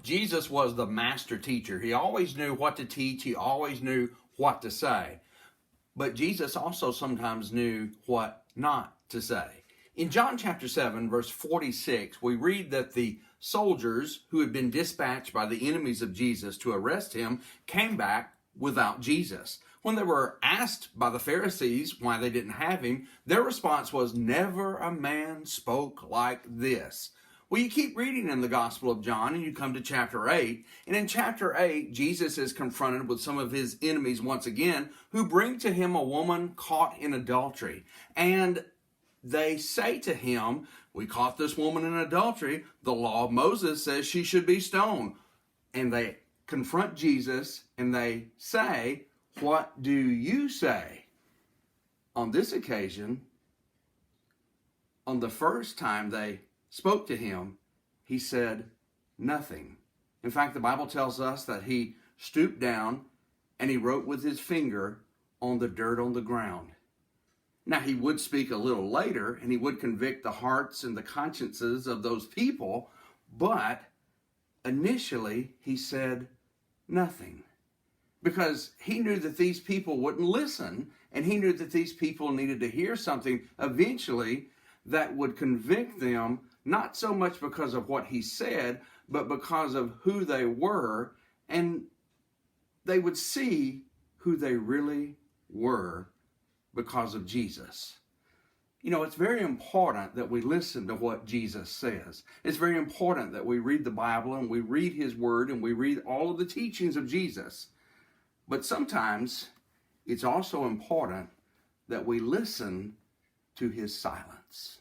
Jesus was the master teacher. He always knew what to teach. He always knew what to say. But Jesus also sometimes knew what not to say. In John chapter 7, verse 46, we read that the soldiers who had been dispatched by the enemies of Jesus to arrest him came back without Jesus. When they were asked by the Pharisees why they didn't have him, their response was, "Never a man spoke like this." Well, you keep reading in the Gospel of John and you come to chapter 8. And in chapter 8, Jesus is confronted with some of his enemies once again, who bring to him a woman caught in adultery. And they say to him, "We caught this woman in adultery. The law of Moses says she should be stoned." And they confront Jesus and they say, "What do you say?" On this occasion, on the first time they spoke to him, he said nothing. In fact, the Bible tells us that he stooped down and he wrote with his finger on the dirt on the ground. Now, he would speak a little later and he would convict the hearts and the consciences of those people, but initially he said nothing because he knew that these people wouldn't listen, and he knew that these people needed to hear something eventually that would convict them, not so much because of what he said, but because of who they were, and they would see who they really were because of Jesus. You know, it's very important that we listen to what Jesus says. It's very important that we read the Bible and we read his word and we read all of the teachings of Jesus. But sometimes it's also important that we listen to his silence.